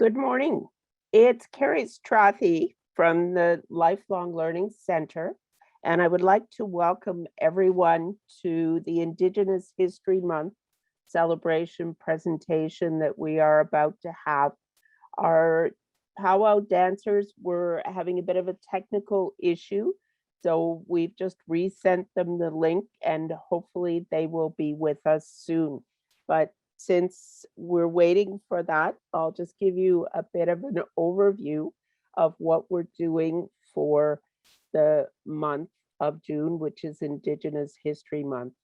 Good morning. It's Carrie Strathy from the Lifelong Learning Center, and I would like to welcome everyone to the Indigenous History Month celebration presentation that we are about to have. Our powwow dancers were having a bit of a technical issue, so we've just resent them the link and hopefully they will be with us soon. But since we're waiting for that, I'll just give you a bit of an overview of what we're doing for the month of June, which is Indigenous History Month.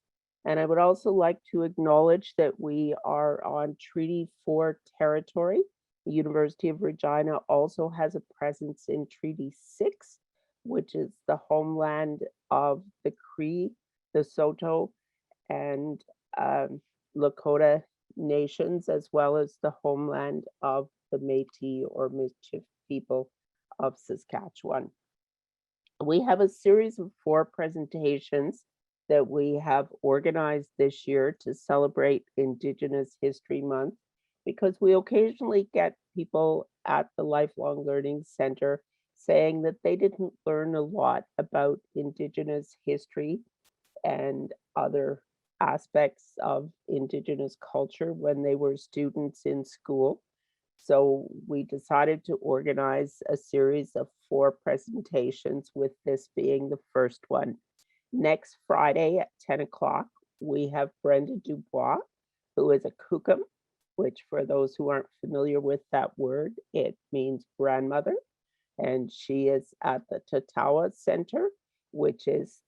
And I would also like to acknowledge that we are on Treaty 4 territory. The University of Regina also has a presence in Treaty 6, which is the homeland of the Cree, the Saulteaux, and Lakota nations, as well as the homeland of the Métis or Michif people of Saskatchewan. We have a series of 4 presentations that we have organized this year to celebrate Indigenous History Month, because we occasionally get people at the Lifelong Learning Center saying that they didn't learn a lot about Indigenous history and other aspects of Indigenous culture when they were students in school. So we decided to organize a series of 4 presentations, with this being the first one. Next Friday at 10 o'clock, we have Brenda Dubois, who is a Kukum, which for those who aren't familiar with that word, it means grandmother. And she is at the Tatawa Center, which is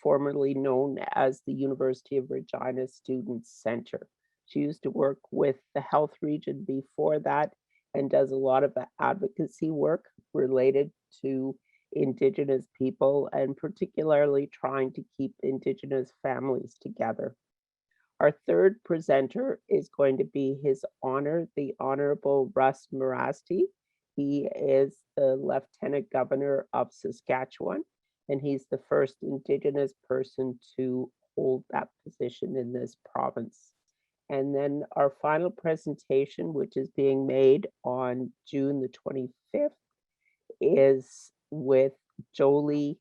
formerly known as the University of Regina Students Center. She used to work with the health region before that and does a lot of advocacy work related to Indigenous people, and particularly trying to keep Indigenous families together. Our third presenter is going to be His Honor, the Honorable Russ Marasti. He is the Lieutenant Governor of Saskatchewan, and he's the first Indigenous person to hold that position in this province. And then our final presentation, which is being made on June the 25th, is with Jolie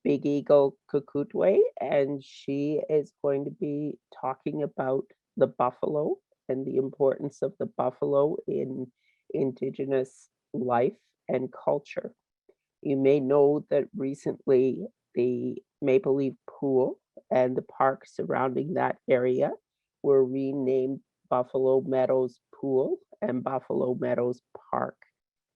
Big Eagle Kukutwe, and she is going to be talking about the buffalo and the importance of the buffalo in Indigenous life and culture. You may know that recently the Maple Leaf Pool and the park surrounding that area were renamed Buffalo Meadows Pool and Buffalo Meadows Park.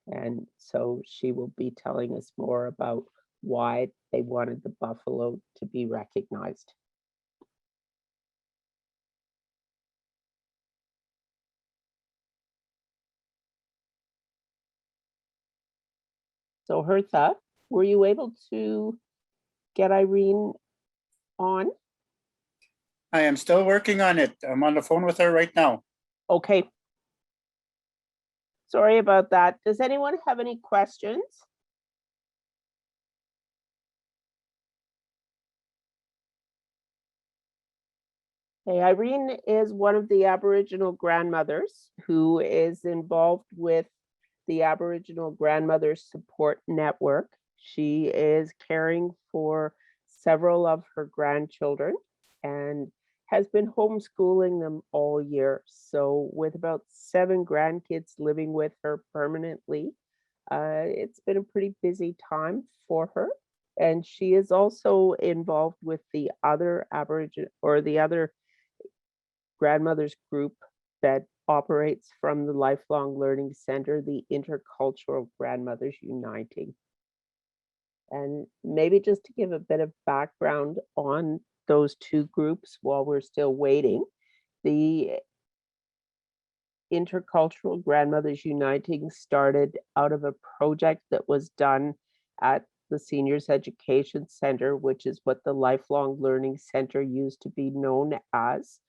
And so she will be telling us more about why they wanted the buffalo to be recognized. So Hertha, were you able to get Irene on? I am still working on it. I'm on the phone with her right now. Okay. Sorry about that. Does anyone have any questions? Okay, Irene is one of the Aboriginal grandmothers who is involved with the Aboriginal Grandmothers Support Network. She is caring for several of her grandchildren and has been homeschooling them all year. So with about 7 grandkids living with her permanently, it's been a pretty busy time for her. And she is also involved with the other Aboriginal or the other grandmothers group that operates from the Lifelong Learning Center, the Intercultural Grandmothers Uniting. And maybe just to give a bit of background on those 2 groups while we're still waiting, the Intercultural Grandmothers Uniting started out of a project that was done at the Seniors Education Center, which is what the Lifelong Learning Center used to be known as.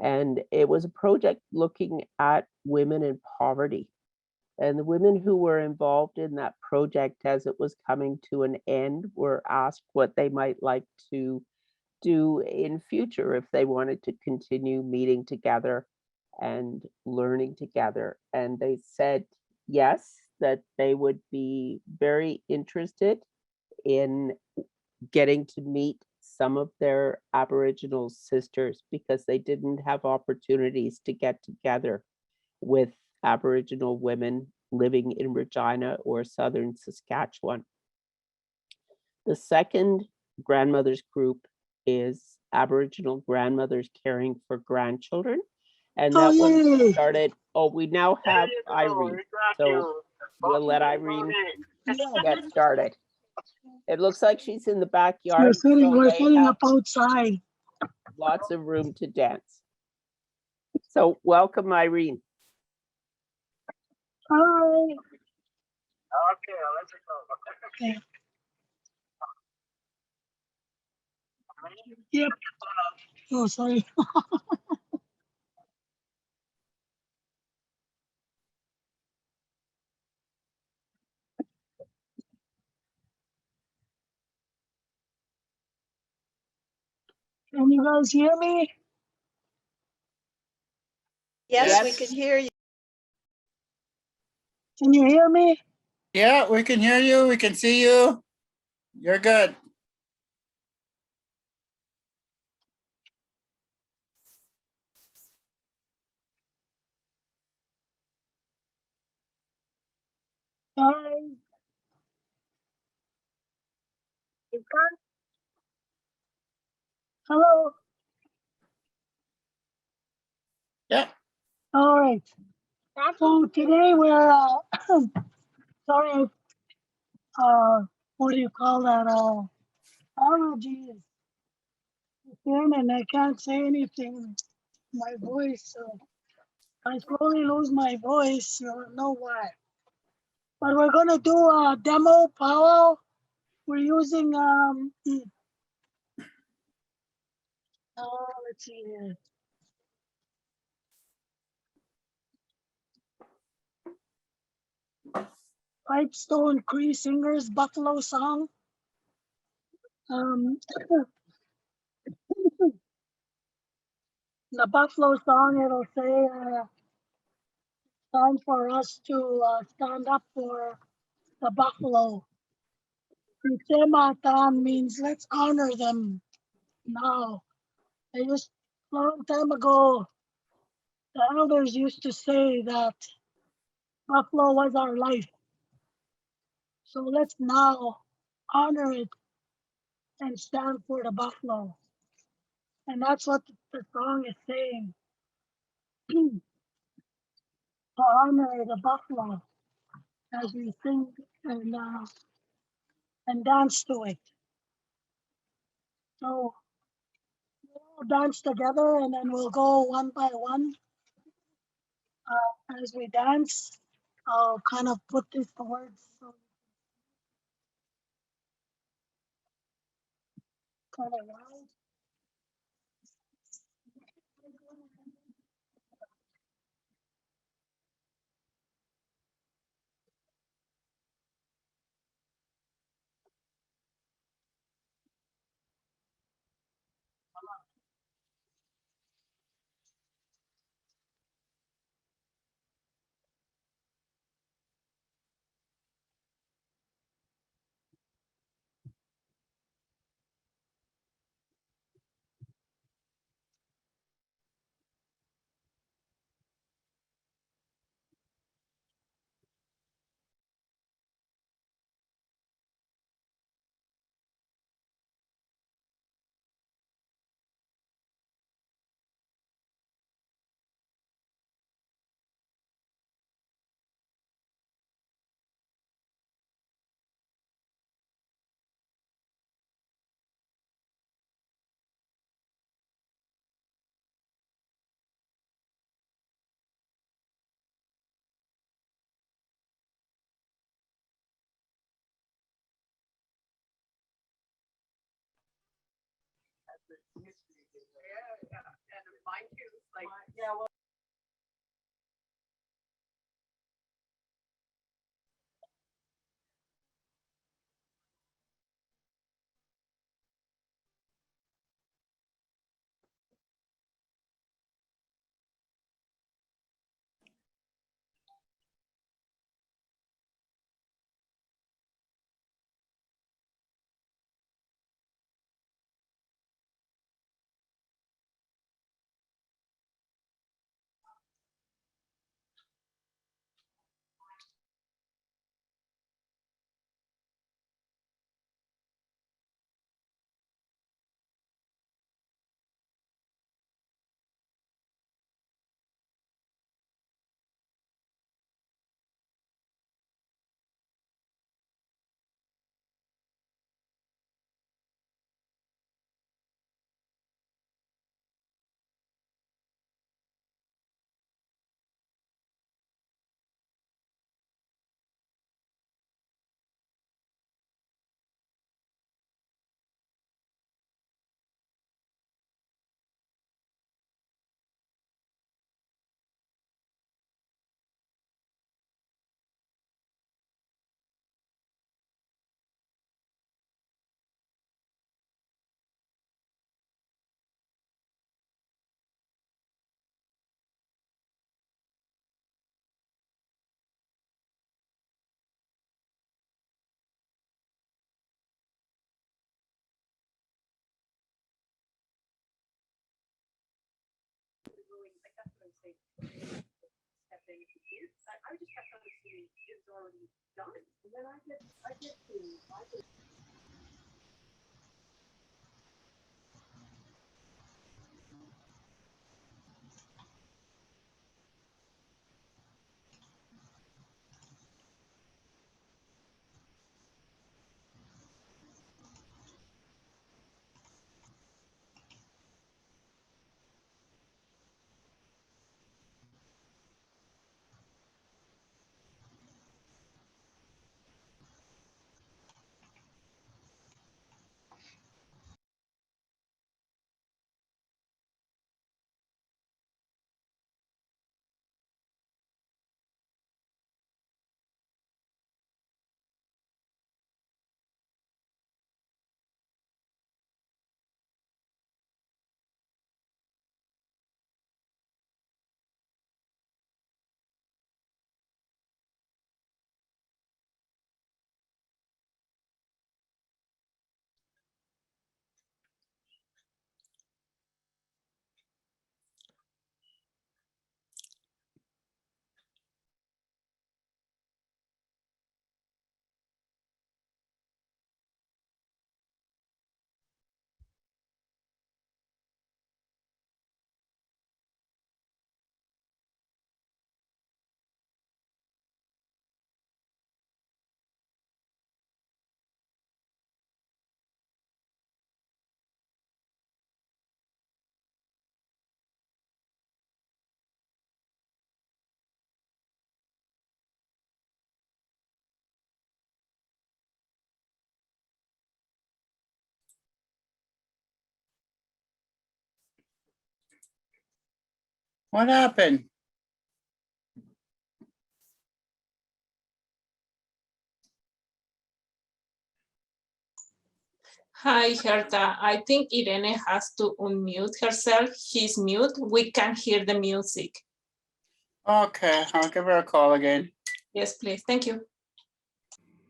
And it was a project looking at women in poverty. And the women who were involved in that project as it was coming to an end were asked what they might like to do in future if they wanted to continue meeting together and learning together. And they said yes, that they would be very interested in getting to meet some of their Aboriginal sisters because they didn't have opportunities to get together with Aboriginal women living in Regina or southern Saskatchewan. The second grandmothers group is Aboriginal grandmothers caring for grandchildren. And that one started, we now have Irene. So we'll let Irene get started. It looks like she's in the backyard. We're sitting up outside. Lots of room to dance. So welcome, Irene. Hi. Okay. Yep. Oh, sorry. Can you guys hear me? Yes, we can hear you. Can you hear me? Yeah, we can hear you. We can see you. You're good. Hi. Hello. Yeah. All right. So today we're sorry. What do you call that? Allergies. And I can't say anything. My voice. I slowly lose my voice. You don't know why. But we're gonna do a demo powwow. We're using let's see here. Pipestone Cree Singers Buffalo Song. Um, the Buffalo song, it'll say, time for us to stand up for the buffalo. Kusematan means let's honor them now. They used long time ago, the elders used to say that buffalo was our life. So let's now honor it and stand for the buffalo. And that's what the song is saying. To honor the buffalo as we sing and dance to it. So we'll dance together and then we'll go one by one. As we dance, I'll kind of put this to words. So kind of loud. What happened? Hi, Herta. I think Irene has to unmute herself. She's mute. We can't hear the music. Okay, I'll give her a call again. Yes, please. Thank you.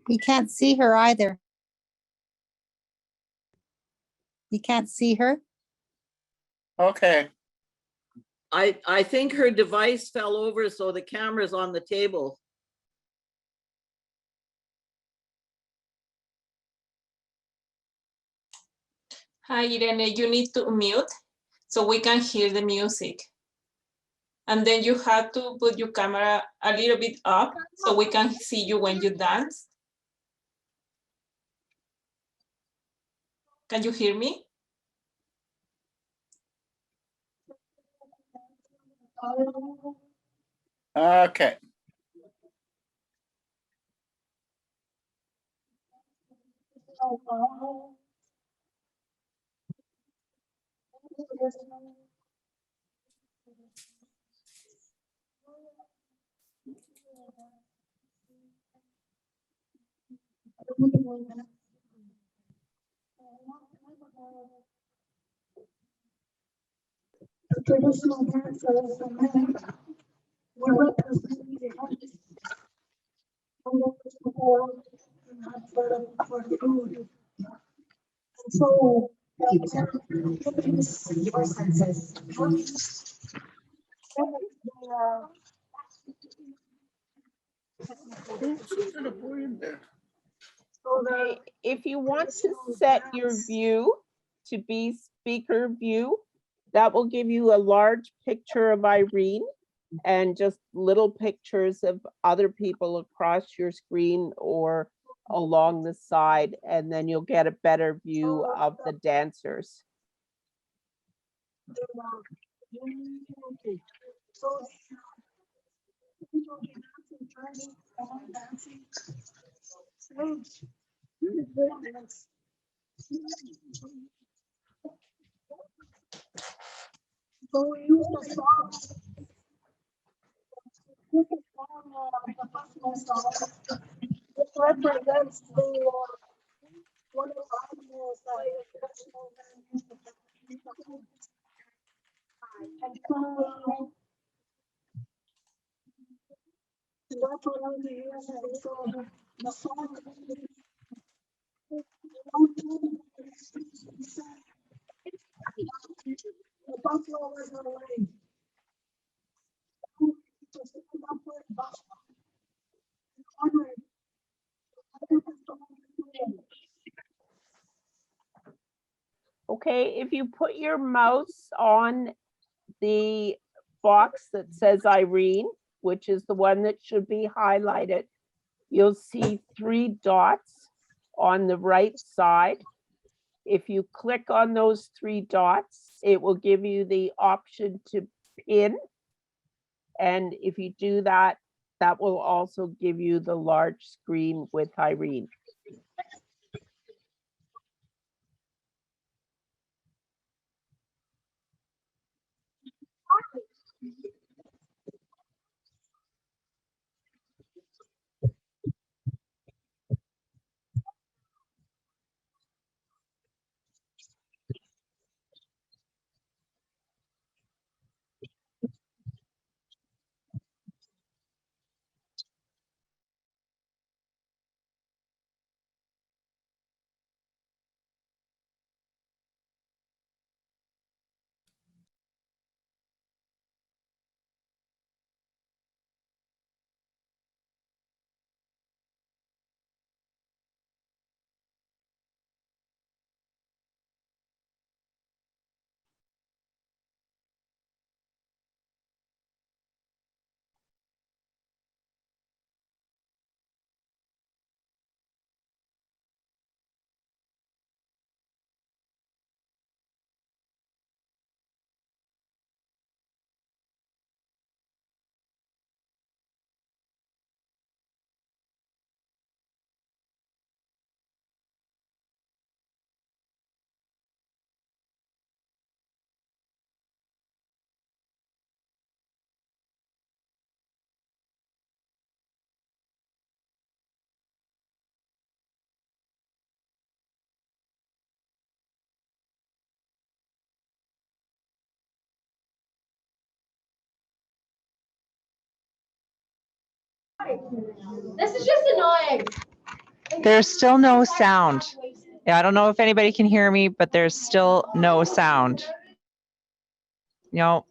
You can't see her either. You can't see her? Okay, I think her device fell over, so the camera's on the table. Hi, Irene. You need to mute so we can hear the music. And then you have to put your camera a little bit up so we can see you when you dance. Can you hear me? okay. Traditional dances and then were represented for food. And so your senses. Okay, if you want to set your view to be speaker view, that will give you a large picture of Irene and just little pictures of other people across your screen or along the side, and then you'll get a better view of the dancers. So we use the song. It represents the one of the animals that is traditional and so that's what I'm using. So the song. The buffalo was away. Okay, if you put your mouse on the box that says Irene, which is the one that should be highlighted, you'll see 3 dots on the right side. If you click on those 3 dots, it will give you the option to pin. And if you do that, that will also give you the large screen with Irene. This is just annoying. There's still no sound. Yeah, I don't know if anybody can hear me, but there's still no sound. No.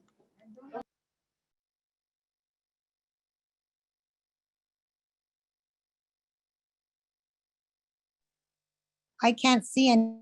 I can't see any.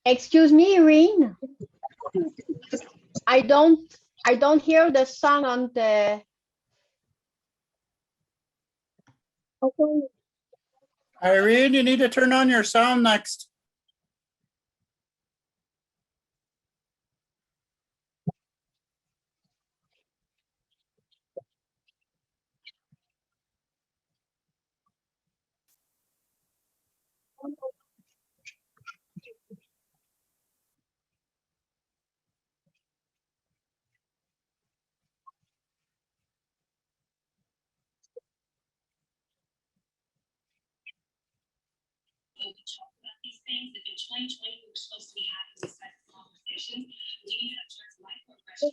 Excuse me, Irene. I don't hear the song on the. Irene, you need to turn on your sound next. These things that in 2020 we were supposed to be having these type of conversations. We need to address life progression.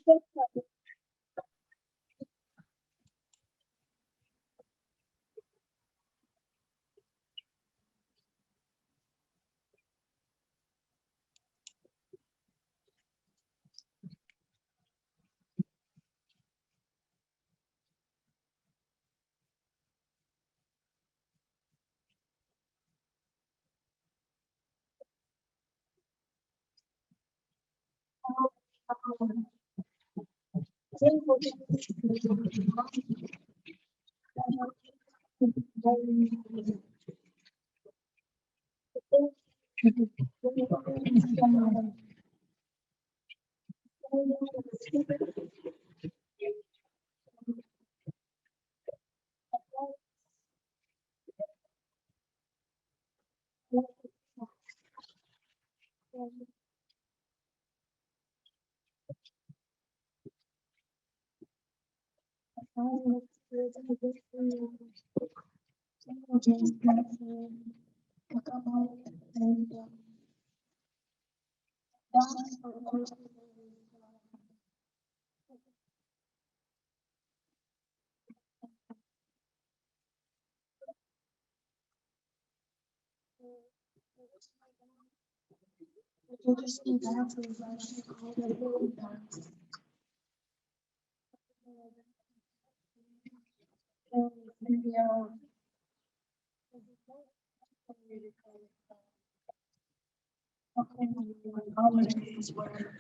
Holidays where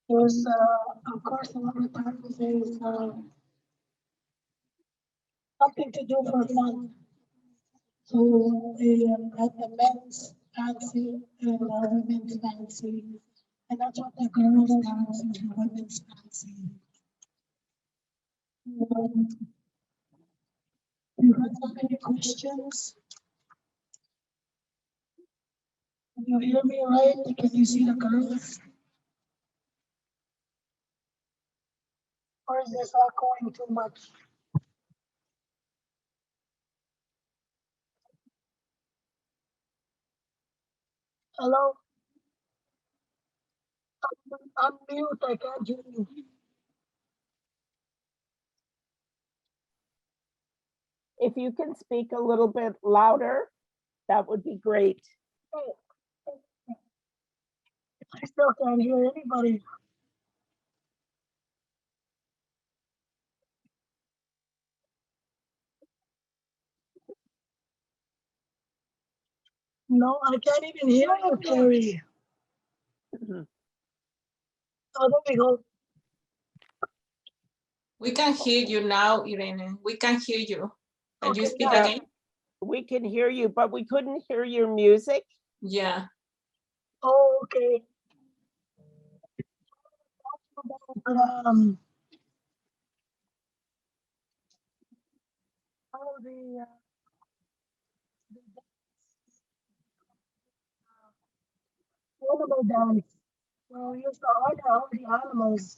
there's, of course, a lot of times there's something to do for fun. So at the men's fancy and women's fancy, and that's what the girls dance in the women's fancy. You guys have any questions? Can you hear me right? Can you see the girls? Or is this echoing too much? Hello? I'm mute, I can't hear you. If you can speak a little bit louder, that would be great. Oh, I still can't hear anybody. No, I can't even hear you, Terry. Mhm. Oh, there we go. We can hear you now, Irene. We can hear you. Can you Okay, speak yeah. again? We can hear you, but we couldn't hear your music. Yeah. Oh, okay. Um, how the animal dance. Well, we used to honor all the animals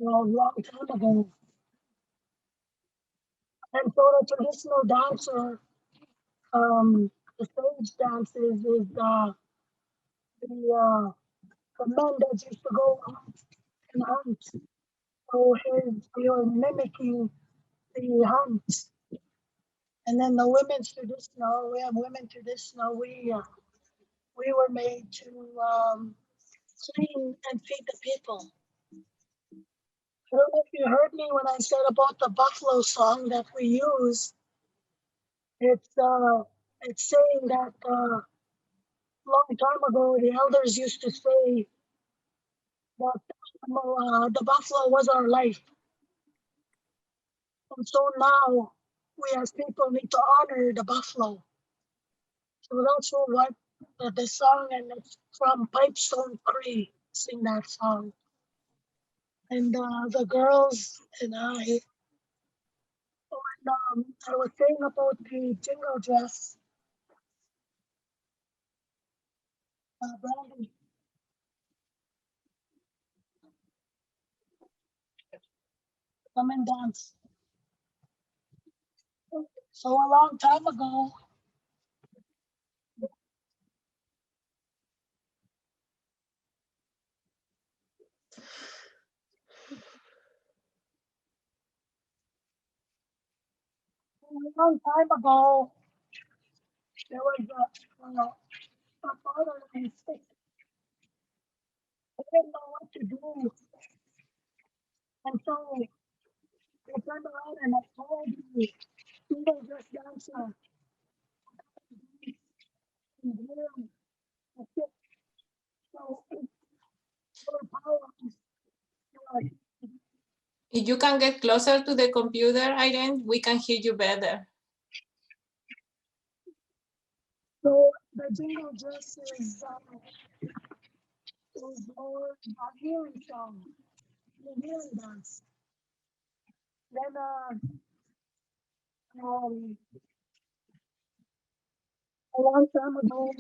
a long time ago. And so the traditional dancer, the stage dances is the men that used to go out and hunt. So we were mimicking the hunt. And then the women's traditional, we have women traditional, we were made to clean and feed the people. I don't know if you heard me when I said about the buffalo song that we use. It's saying that long time ago the elders used to say that the buffalo was our life. And so now we as people need to honor the buffalo. So that's what the song, and it's from Pipestone Cree, sing that song. And the girls and I was saying about the jingle dress, Brandy, come and dance. So a long time ago, there was a father and sick. I didn't know what to do. And so they turned around and I told the jingle dress dancer, and him, the sick. So it's for power. Like, If you can get closer to the computer, Irene, we can hear you better. so the jingle dress is more a healing song, the healing dance. Then a long time ago,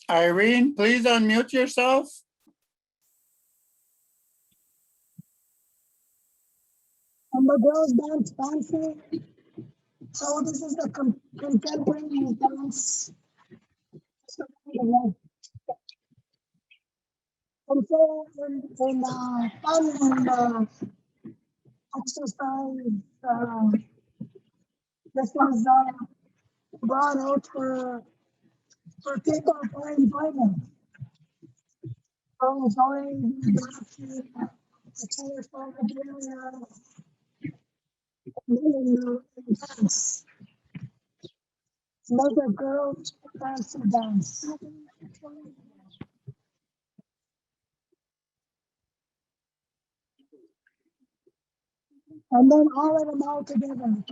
Irene, please unmute yourself. And the girls dancing. So this is the contemporary dance. And so in fun and exercise, this was brought out for people for enjoyment. So enjoying the colorful regalia and dance. Make a girl dance to dance. And then all of them all together.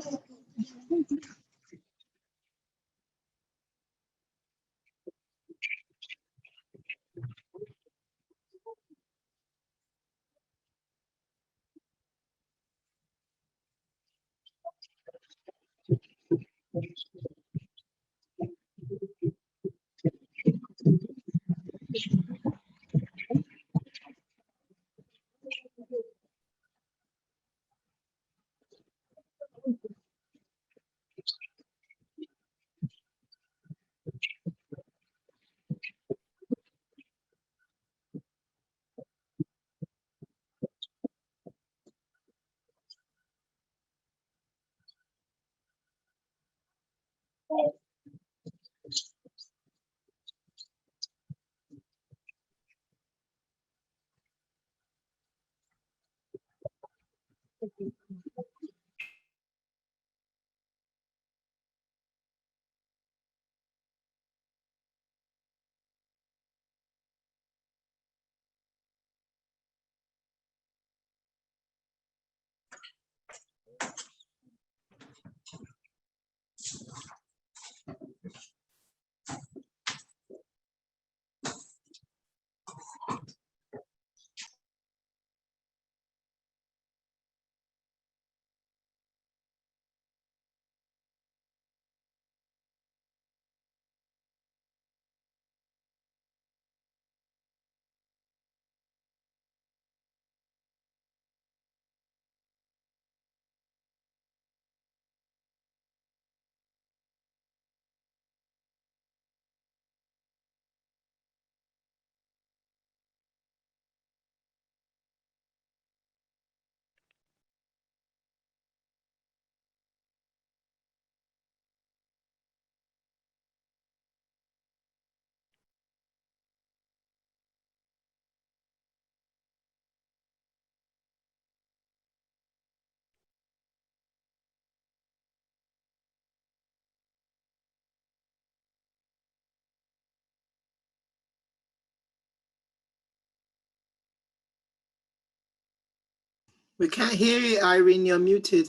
We can't hear you, Irene. You're muted.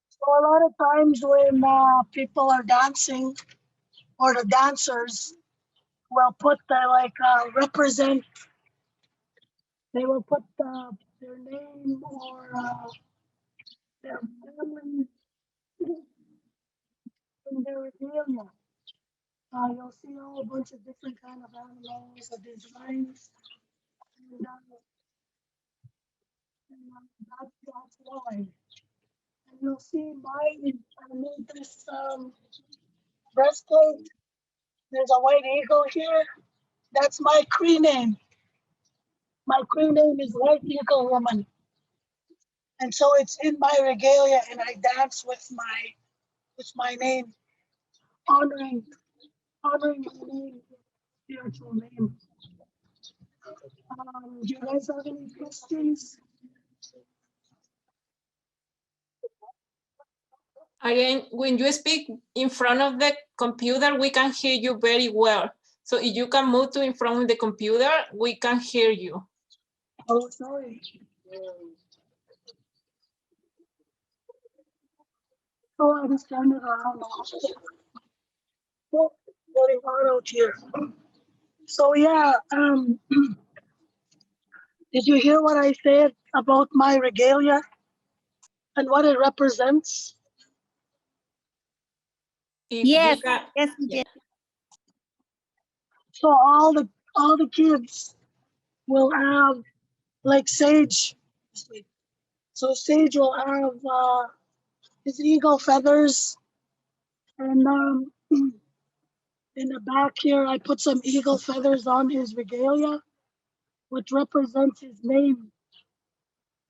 So a lot of times when people are dancing, or the dancers will put represent. They will put their name or their family in their regalia. You'll see a whole bunch of different kind of animals, the designs, and, that's why. And you'll see mine. I made this breastplate. There's a white eagle here. That's my Cree name. My Cree name is White Eagle Woman. And so it's in my regalia, and I dance with my name, honoring my name, spiritual name. Do you guys have any questions? Again, when you speak in front of the computer, we can hear you very well. So if you can move to in front of the computer, we can hear you. Oh, sorry. Oh, I just turned it around. Oh, very hard out here. So yeah, did you hear what I said about my regalia and what it represents? If you Yes, can, yes, we yeah. did. So all the kids will have like Sage. So Sage will have his eagle feathers, and in the back here I put some eagle feathers on his regalia, which represents his name.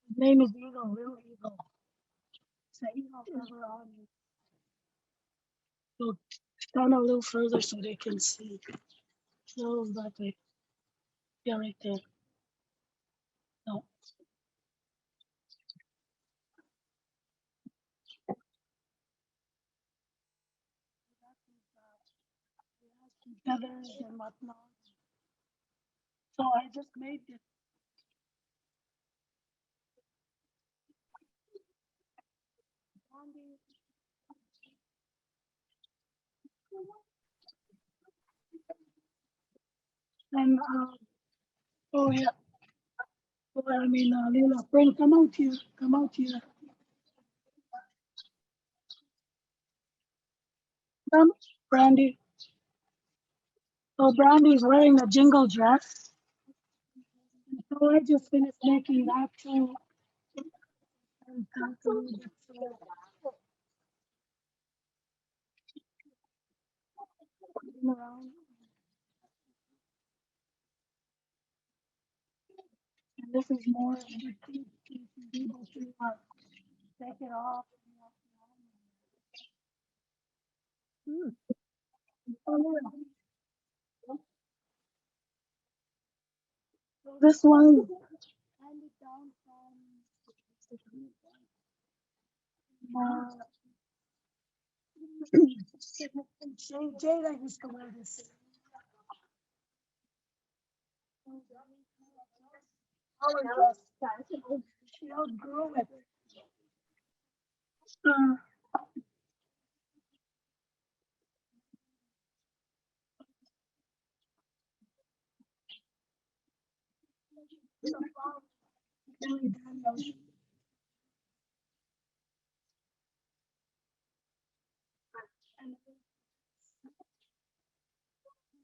His name is Eagle, Little Eagle. It's an eagle feather on it. So stand a little further so they can see. No, that way. Yeah, right there. No. Feathers and whatnot. So I just made this. And oh yeah. Oh, I mean, Leela, bring come out here. Come out here. Come, Brandy. So Brandy's wearing a jingle dress. So I just finished making that too. And talk a little bit, so, putting around. And this is more of the kids be able to take it off. Hmm. Oh, yeah. So this one handed down from Jade. I used to wear this. Our dress. She outgrew it. Uh,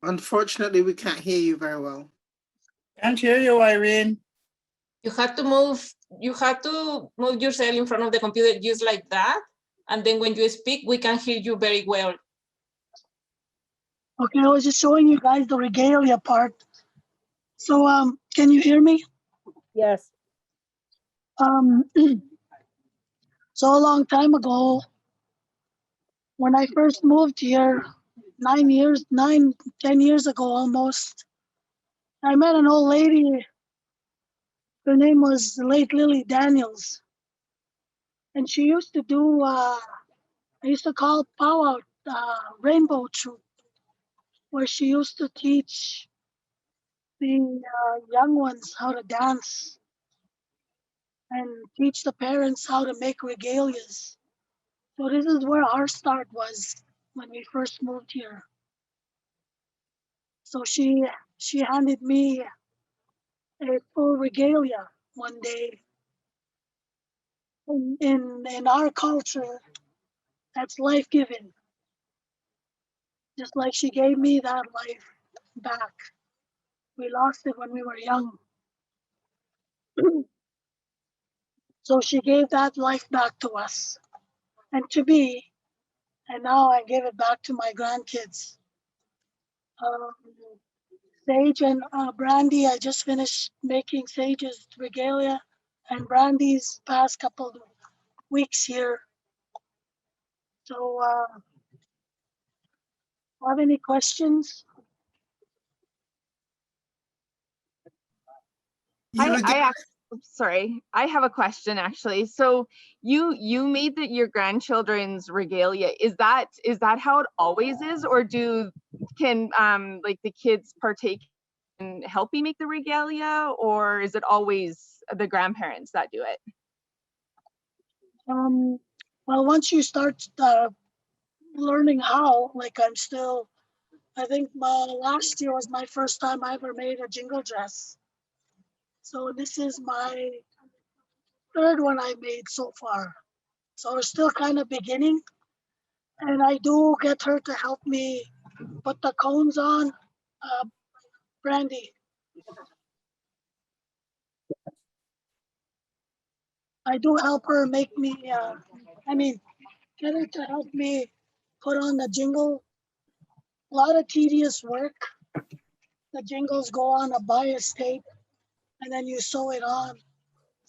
Unfortunately, we can't hear you very well. Can't hear you, Irene. You have to move yourself in front of the computer just like that. And then when you speak, we can hear you very well. Okay, I was just showing you guys the regalia part. So, can you hear me? Yes. Um, so a long time ago, when I first moved here, 10 years ago almost, I met an old lady. Her name was the late Lily Daniels. And she used to do, I used to call it Powwow, Rainbow Troop, where she used to teach the young ones how to dance and teach the parents how to make regalias. So this is where our start was when we first moved here. So she handed me a full regalia one day. In our culture, that's life giving. Just like she gave me that life back. We lost it when we were young. So she gave that life back to us and to me, and now I give it back to my grandkids. Um, Sage and Brandy, I just finished making Sage's regalia and Brandy's past couple of weeks here. So, have any questions? Sorry, I have a question actually. So you made your grandchildren's regalia. Is that how it always is, or can like the kids partake in helping make the regalia, or is it always the grandparents that do it? Well, once you start learning how, like I think last year was my first time I ever made a jingle dress. So this is my third one I made so far. So we're still kind of beginning, And I do get her to help me put the cones on. Brandy, I do help her make me, get her to help me put on the jingle. A lot of tedious work. The jingles go on a bias tape and then you sew it on.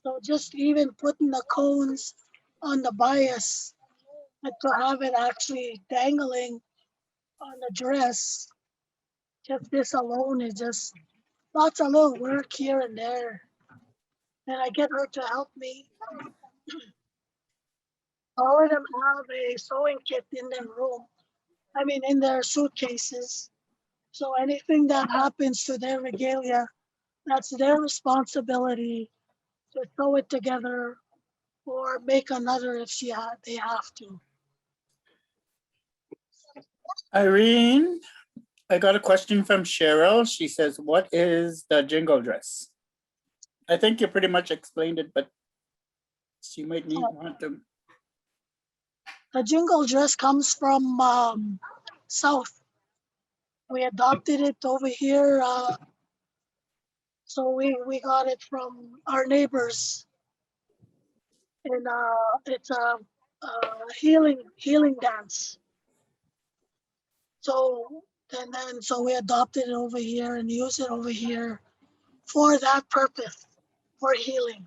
So just even putting the cones on the bias and to have it actually dangling on the dress, just this alone is just lots of little work here and there. And I get her to help me. All of them have a sewing kit in their room. In their suitcases. So anything that happens to their regalia, that's their responsibility to sew it together or make another if they have to. Irene, I got a question from Cheryl. She says, what is the jingle dress? I think you pretty much explained it, but she might want to. The jingle dress comes from South. We adopted it over here. So we got it from our neighbors. And it's a healing dance. So so we adopted it over here and use it over here for that purpose, for healing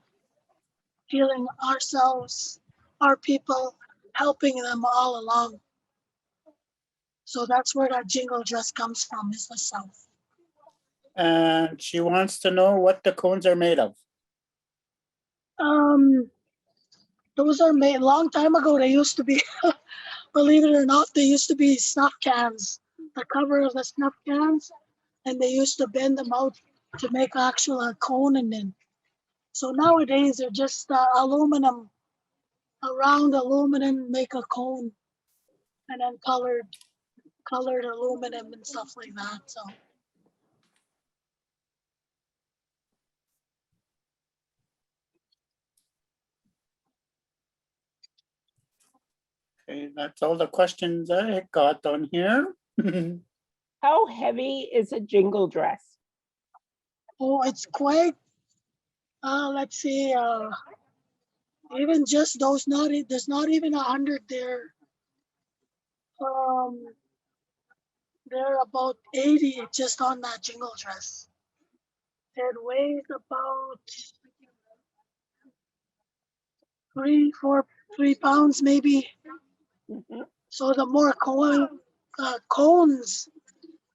ourselves, our people, helping them all along. So that's where that jingle dress comes from, is the South. And she wants to know what the cones are made of. Those are made a long time ago. They used to be, believe it or not, they used to be snuff cans, the cover of the snuff cans, and they used to bend them out to make actual cone in them. So nowadays they're just aluminum, a round aluminum, make a cone, and then colored aluminum and stuff like that. So Okay, that's all the questions I got on here. How heavy is a jingle dress? oh, it's quite. Let's see. Even just those there's not even 100 there. Um, they're about 80 just on that jingle dress. It weighs about 3 pounds maybe. Mhm. So the more cones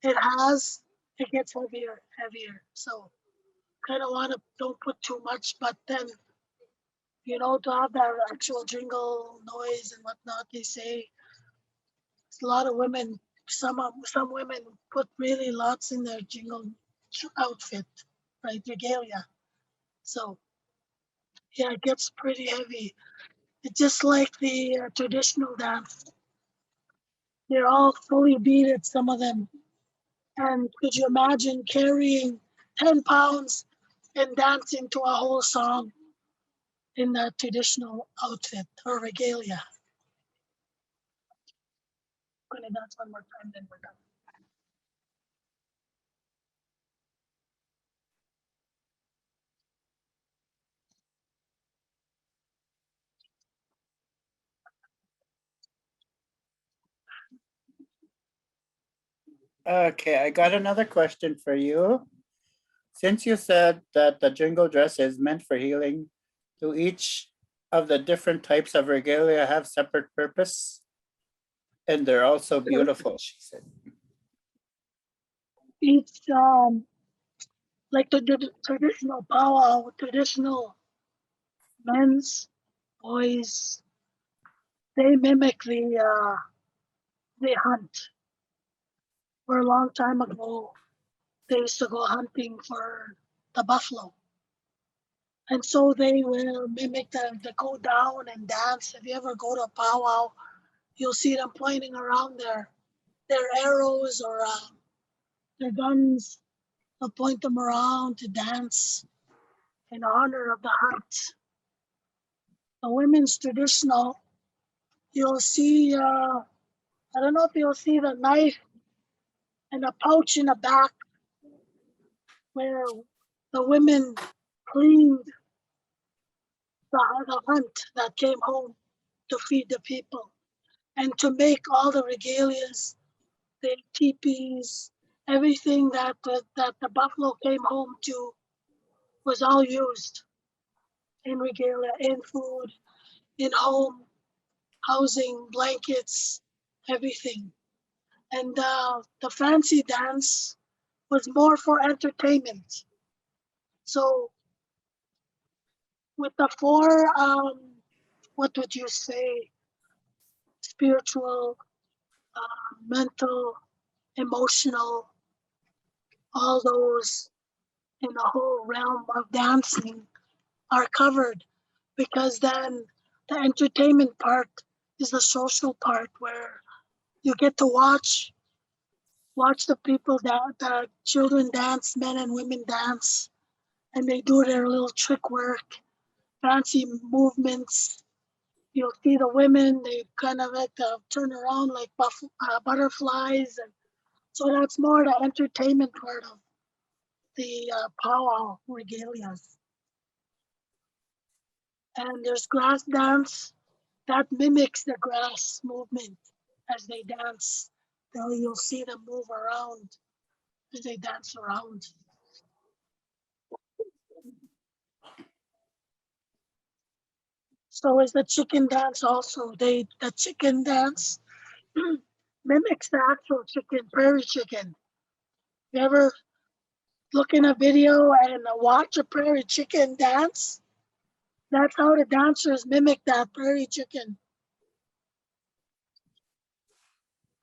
it has, it gets heavier. So kind of don't put too much, but then, to have that actual jingle noise and whatnot, they say a lot of women, some women put really lots in their jingle outfit, right, regalia. So yeah, it gets pretty heavy. It's just like the traditional dance. They're all fully beaded, some of them. And could you imagine carrying 10 pounds and dancing to a whole song in that traditional outfit or regalia? I'm gonna dance one more time, then we're done. Okay, I got another question for you. Since you said that the jingle dress is meant for healing, do each of the different types of regalia have separate purpose? And they're also beautiful, she said. Each like the traditional powwow, traditional men's, boys, they mimic the hunt. For a long time ago, they used to go hunting for the buffalo. And so they will mimic the go down and dance. If you ever go to a powwow, you'll see them pointing around their arrows or their guns. They'll point them around to dance in honor of the hunt. The women's traditional, you'll see I don't know if you'll see the knife and a pouch in the back where the women cleaned the hunt that came home to feed the people and to make all the regalias, the teepees, everything that the buffalo came home to was all used in regalia, in food, in home, housing, blankets, everything. And the fancy dance was more for entertainment. So with the four, what would you say, spiritual, mental, emotional, all those in the whole realm of dancing are covered, because then the entertainment part is the social part where you get to watch the people the children dance, men and women dance, and they do their little trick work, fancy movements. You'll see the women, they kind of like turn around like butterflies. And so that's more the entertainment part of the powwow regalias. And there's grass dance that mimics the grass movement as they dance. You'll see them move around as they dance around. So is the chicken dance also. The chicken dance mimics the actual chicken, prairie chicken. You ever look in a video and watch a prairie chicken dance? That's how the dancers mimic that prairie chicken,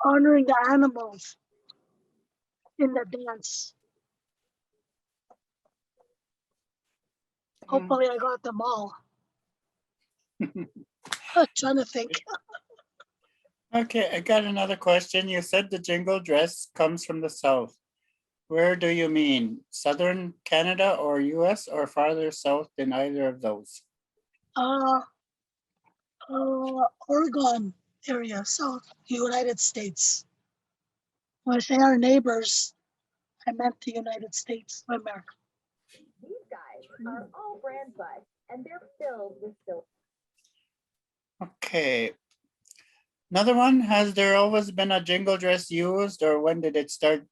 honoring the animals in the dance. Hopefully I got them all. I'm trying to think. Okay, I got another question. You said the jingle dress comes from the South. Where do you mean? Southern Canada or US or farther south than either of those? Oregon area, South United States. When I say our neighbors, I meant the United States of America. These guys are all brand buds, and they're filled with silver. Okay. Another one, has there always been a jingle dress used or when did it start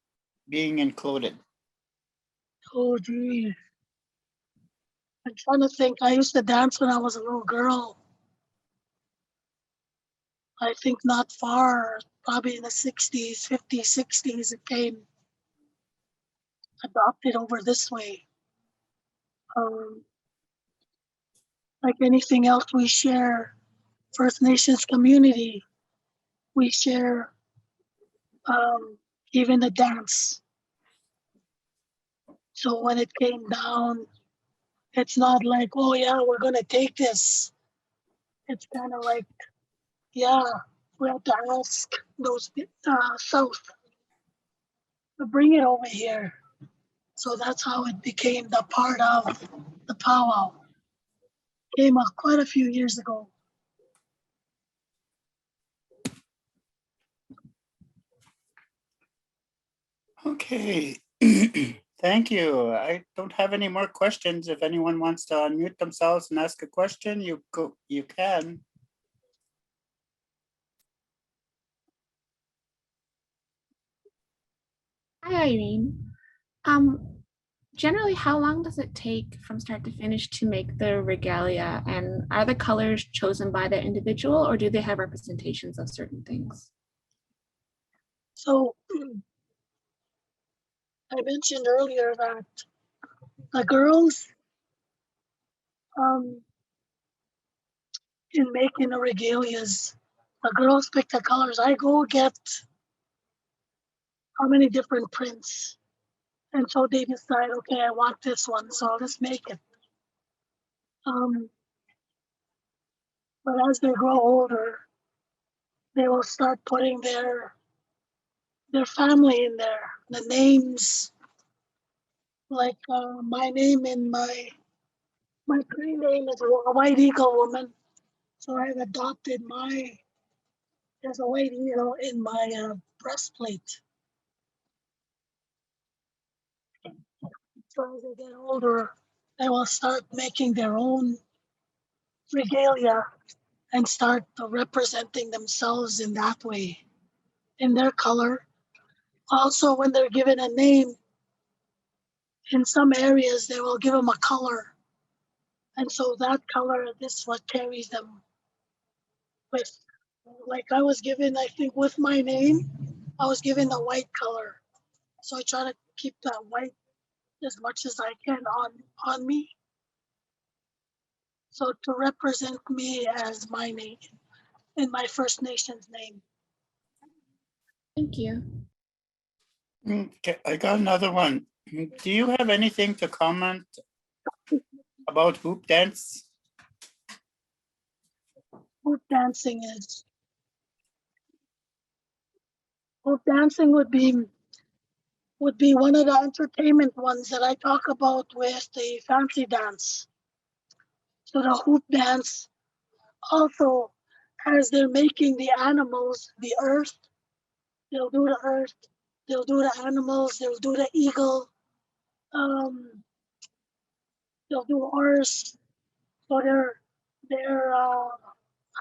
being included? Oh, gee. I'm trying to think. I used to dance when I was a little girl. I think not far, probably in the 60s, 50s, 60s, it came adopted over this way. Like anything else we share, First Nations community, we share even the dance. So when it came down, it's not like, oh yeah, we're gonna take this. It's kind of like, yeah, we have to ask those South to bring it over here. So that's how it became the part of the powwow. Came up quite a few years ago. Okay. Thank you. I don't have any more questions. If anyone wants to unmute themselves and ask a question, you can. Hi, Irene. Generally, how long does it take from start to finish to make the regalia? And are the colors chosen by the individual or do they have representations of certain things? So I mentioned earlier that the girls in making the regalias, the girls pick the colors. I go get how many different prints. And so they decide, okay, I want this one, so let's make it. But as they grow older, they will start putting their family in there, the names, like my name and my Cree name is a White Eagle woman. So I've adopted my there's a white eagle in my breastplate. So as they get older, they will start making their own regalia and start representing themselves in that way, in their color. Also, when they're given a name, in some areas they will give them a color. And so that color is what carries them with. Like I was given, I think with my name, I was given the white color. So I try to keep that white as much as I can on me. So to represent me as my name, in my First Nations name. Thank you. Okay, I got another one. Do you have anything to comment about hoop dance? Hoop dancing is, hoop dancing would be one of the entertainment ones that I talk about with the fancy dance. So the hoop dance also, as they're making the animals, the earth, they'll do the earth, they'll do the animals, they'll do the eagle, they'll do horse. So they're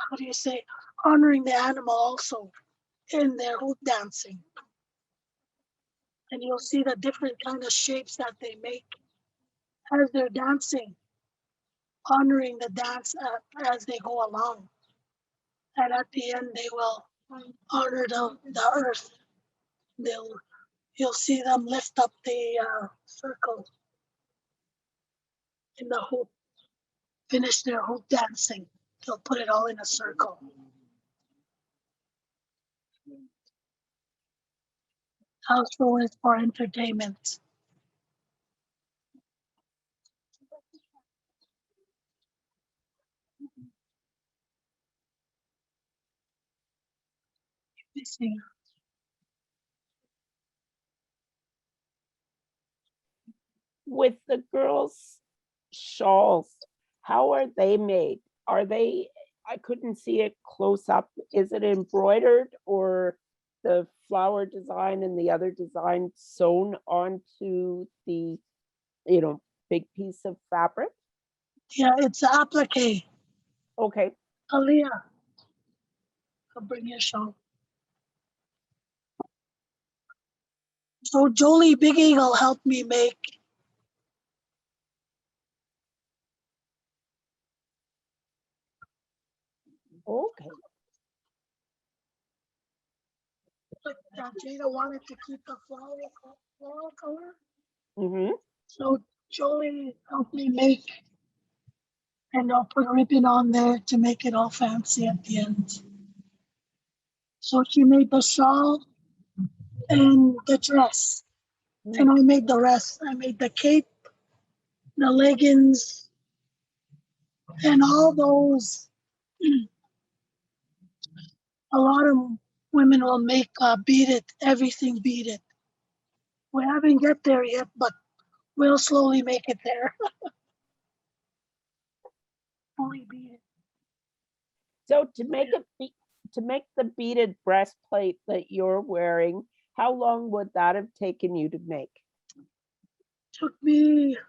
how do you say, honoring the animal also in their hoop dancing. And you'll see the different kind of shapes that they make as they're dancing, honoring the dance as they go along. And at the end, they will honor the earth. You'll see them lift up the circle in the hoop, finish their hoop dancing. They'll put it all in a circle. Also is for entertainment. Missing. With the girls' shawls, how are they made? Are they, I couldn't see it close up. Is it embroidered or the flower design and the other design sewn onto the, big piece of fabric? Yeah, it's applique. Okay. Aaliyah, I'll bring you a shawl. So Jolie Big Eagle helped me make. Okay. Jada wanted to keep the floral color. Mm-hmm. So Jolie helped me make, and I'll put a ribbon on there to make it all fancy at the end. So she made the shawl and the dress, and I made the rest. I made the cape, the leggings, and all those. A lot of women will make beaded, everything beaded. We haven't get there yet, but we'll slowly make it there. Fully beaded. So to make the beaded breastplate that you're wearing, how long would that have taken you to make? Took me, I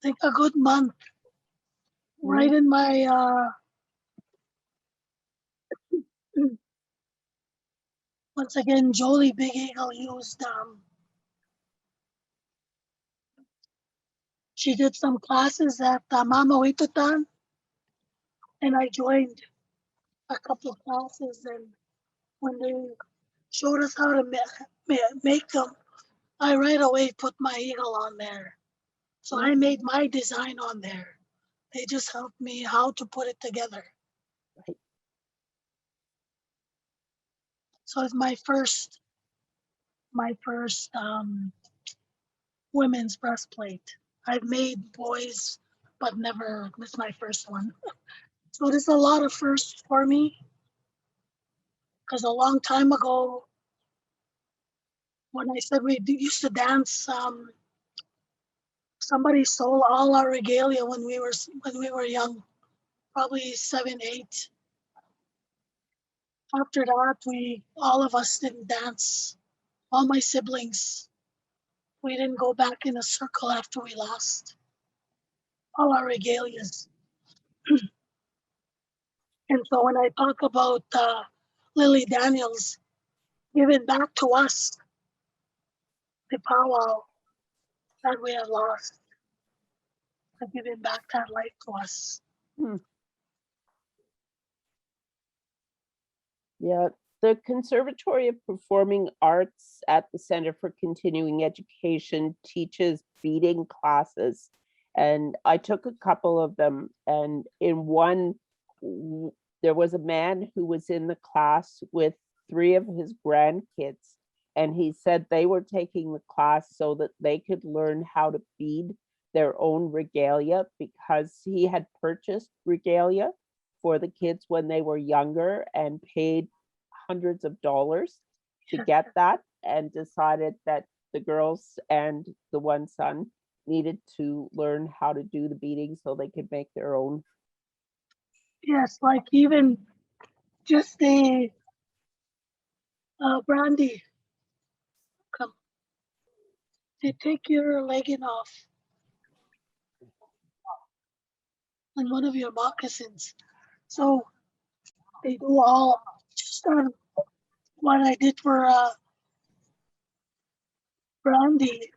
think, a good month. Right in my once again, Jolie Big Eagle used she did some classes at Mama Witutan, and I joined a couple of classes. And when they showed us how to make them, I right away put my eagle on there. So I made my design on there. They just helped me how to put it together. Right. So it's my first women's breastplate. I've made boys, but never, this is my first one. So there's a lot of firsts for me, because a long time ago, when I said we used to dance, somebody stole all our regalia when we were young, probably 7, 8. After that, all of us didn't dance. All my siblings, we didn't go back in a circle after we lost all our regalias. And so when I talk about Lily Daniels giving back to us the powwow that we have lost, and giving back that life to us. Hmm. Yeah, the Conservatory of Performing Arts at the Center for Continuing Education teaches beading classes. And I took a couple of them, and in one, there was a man who was in the class with 3 of his grandkids. And he said they were taking the class so that they could learn how to bead their own regalia, because he had purchased regalia for the kids when they were younger and paid hundreds of dollars to get that, and decided that the girls and the one son needed to learn how to do the beading so they could make their own. Yes, like even just the Brandy, come, they take your legging off and one of your moccasins. So they do all just on what I did for Brandy.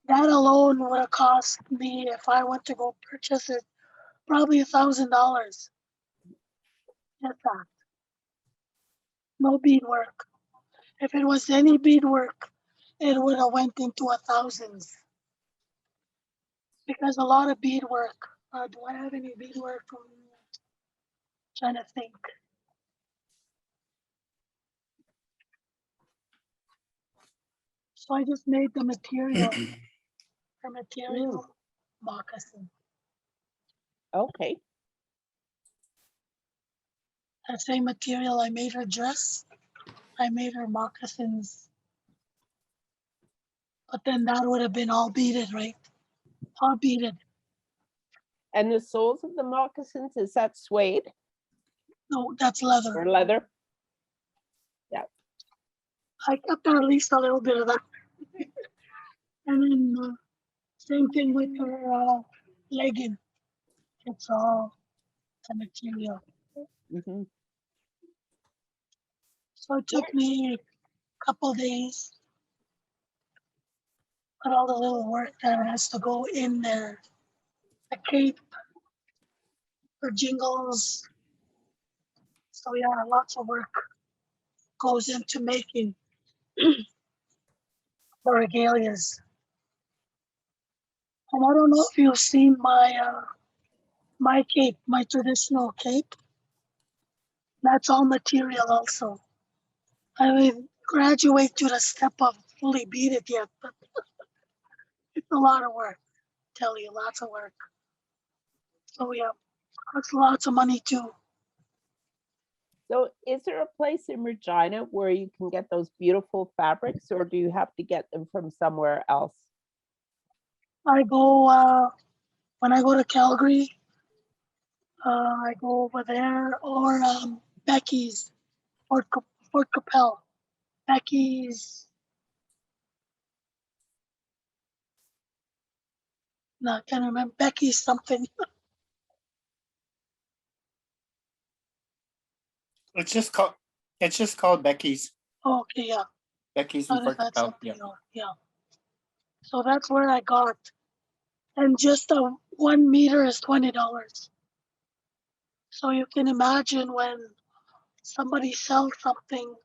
That alone would have cost me, if I went to go purchase it, probably $1,000. Just that. No beadwork. If it was any beadwork, it would have went into thousands. Because a lot of beadwork. Do I have any beadwork from? Trying to think. So I just made the material, moccasin. Okay. That same material, I made her dress. I made her moccasins. But then that would have been all beaded, right? All beaded. And the soles of the moccasins, is that suede No, that's leather. or leather? Yeah. I kept at least a little bit of that. And then same thing with her legging. It's all the material. Mm-hmm. So it took me a couple days. But all the little work that has to go in there. The cape for jingles. So yeah, lots of work goes into making the regalias. And I don't know if you've seen my cape, my traditional cape. That's all material also. I mean, graduate to the step of fully beat it yet, but it's a lot of work. Tell you, lots of work. So yeah, that's lots of money too. So is there a place in Regina where you can get those beautiful fabrics, or do you have to get them from somewhere else? I go when I go to Calgary. I go over there, or Becky's, Fort Capel. Becky's. No, I can't remember. Becky's something. It's just called Becky's. Okay, yeah. Becky's How in does Fort that Capel. something Yeah. yeah. So that's where I got. And just a 1 meter is $20. So you can imagine when somebody sells something,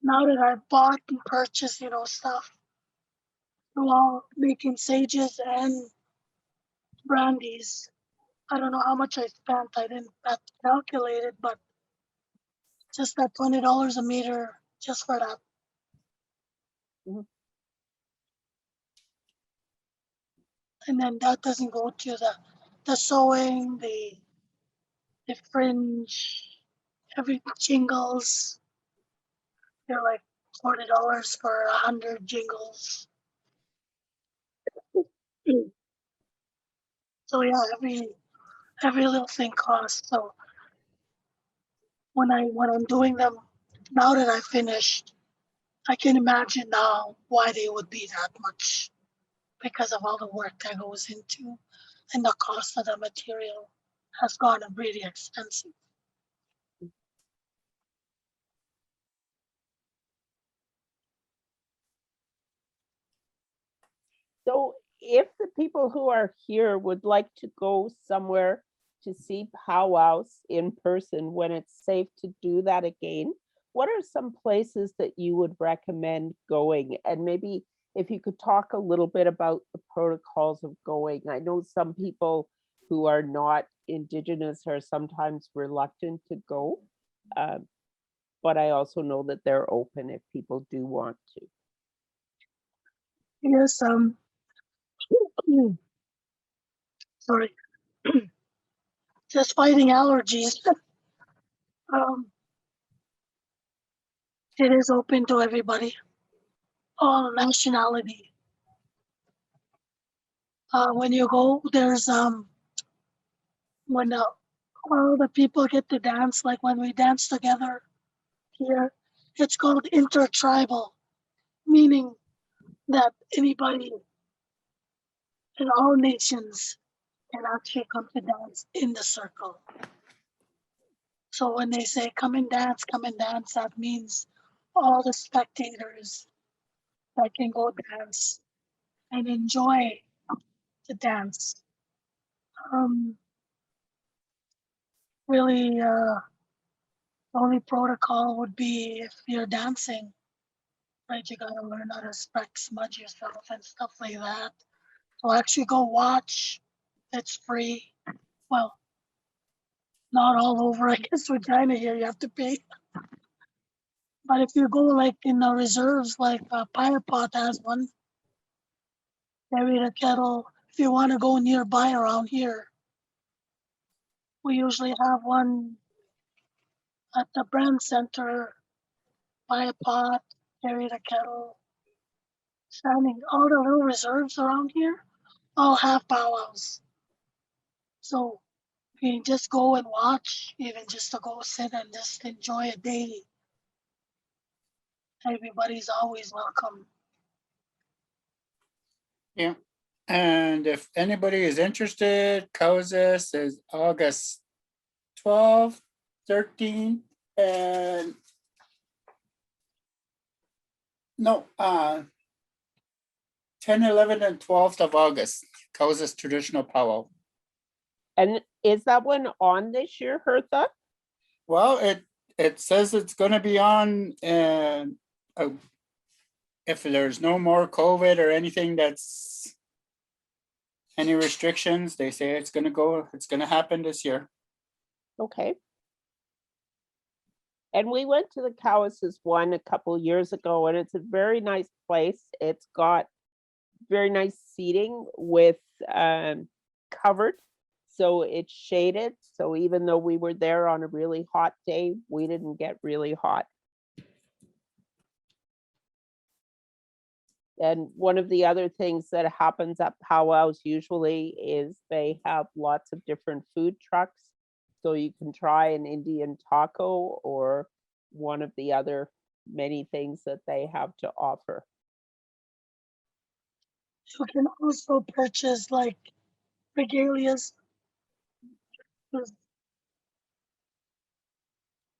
now that I bought and purchased, stuff, through all making sages and brandies. I don't know how much I spent. I didn't calculate it, but just that $20 a meter just for that. Mhm. And then that doesn't go to the sewing, the fringe, every jingles. They're like $40 for 100 jingles. So yeah, every little thing costs. So when I'm doing them, now that I finished, I can imagine now why they would be that much because of all the work that goes into and the cost of the material has gotten really expensive. So if the people who are here would like to go somewhere to see powwows in person when it's safe to do that again, what are some places that you would recommend going? And maybe if you could talk a little bit about the protocols of going. I know some people who are not Indigenous are sometimes reluctant to go, but I also know that they're open if people do want to. Yes, sorry, just fighting allergies. um, it is open to everybody, all nationality. When you go, there's when all the people get to dance, like when we dance together here, it's called intertribal, meaning that anybody in all nations can actually come to dance in the circle. So when they say come and dance, that means all the spectators that can go dance and enjoy the dance. Really, the only protocol would be if you're dancing, right? You gotta learn how to smudge yourself and stuff like that. So actually go watch. It's free. Well, not all over. I guess Regina here, you have to pay. But if you go like in the reserves, like Pirate Pot has one, carry the kettle. If you want to go nearby around here, we usually have one at the brand center, buy a pot, carry the kettle. Standing, all the little reserves around here all have powwows. So you can just go and watch, even just to go sit and just enjoy a day. Everybody's always welcome. Yeah. And if anybody is interested, Kauzas is August 12th, 13th, and no, 10, 11, and 12th of August, Kauzas traditional powwow. And is that one on this year, Hertha? Well, it says it's going to be on, and if there's no more COVID or anything that's any restrictions, they say it's going to happen this year. Okay. And we went to the Cowas's one a couple years ago, and it's a very nice place. It's got very nice seating with covered, so it's shaded. So even though we were there on a really hot day, we didn't get really hot. And one of the other things that happens at powwows usually is they have lots of different food trucks. So you can try an Indian taco or one of the other many things that they have to offer. You can also purchase like regalias.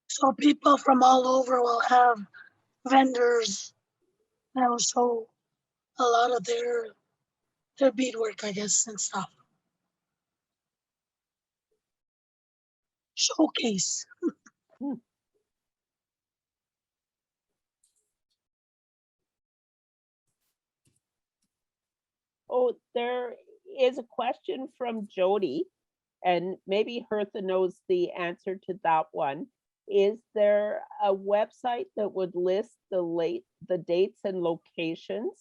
So people from all over will have vendors that will show a lot of their beadwork, I guess, and stuff. Showcase. Oh, there is a question from Jody, and maybe Hertha knows the answer to that one. Is there a website that would list the dates and locations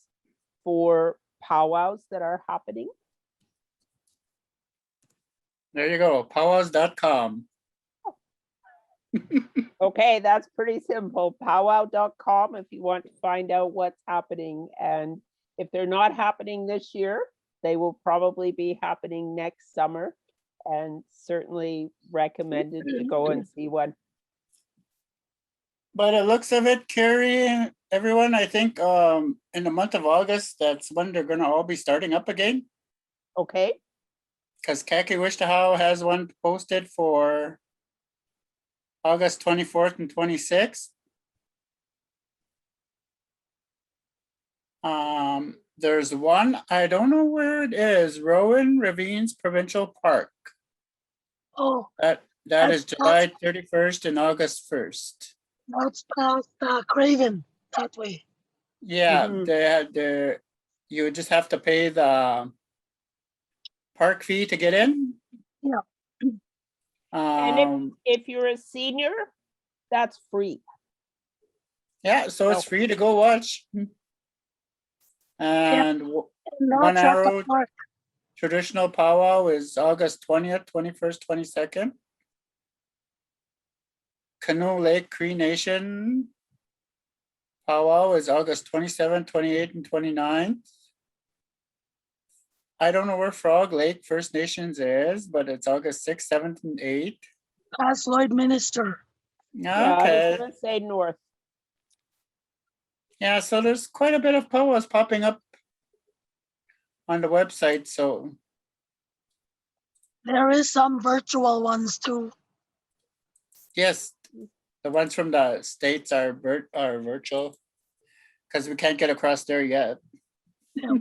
for powwows that are happening? There you go, powwows.com. Okay, that's pretty simple. Powwow.com if you want to find out what's happening. And if they're not happening this year, they will probably be happening next summer, and certainly recommended to go and see one. By the looks of it, Carrie, everyone, I think in the month of August, that's when they're gonna all be starting up again. Okay, Because Kakiwishtahow has one posted for August 24th and 26th. There's one, I don't know where it is, Rowan Ravine's Provincial Park. Oh, That is That's- July 31st and August 1st. that's past Craven that way. Yeah, Mhm. you just have to pay the park fee to get in. Yeah. And if you're a senior, that's free. Yeah, so it's So- free to go watch. And And One that's at the Arrow park. traditional powwow is August 20th, 21st, 22nd. Canoe Lake Cree Nation powwow is August 27th, 28th, and 29th. I don't know where Frog Lake First Nations is, but it's August 6th, 7th, and 8th. Past Lloyd Minister. Yeah, I Okay. was gonna say north. Yeah, so there's quite a bit of powwows popping up on the website. So There is some virtual ones too. yes, the ones from the States are virtual because we can't get across there yet. Yeah.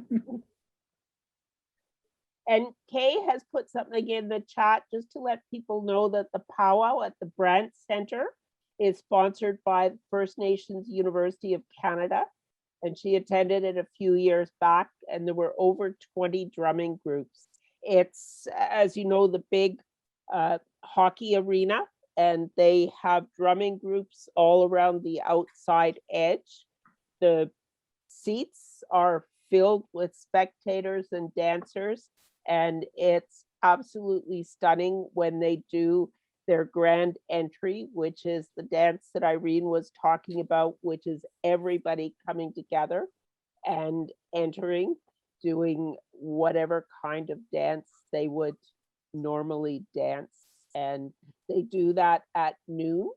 And Kay has put something in the chat just to let people know that the powwow at the Brant Center is sponsored by the First Nations University of Canada. And she attended it a few years back, and there were over 20 drumming groups. It's, as you know, the big hockey arena, and they have drumming groups all around the outside edge. The seats are filled with spectators and dancers, and it's absolutely stunning when they do their grand entry, which is the dance that Irene was talking about, which is everybody coming together and entering, doing whatever kind of dance they would normally dance. And they do that at noon.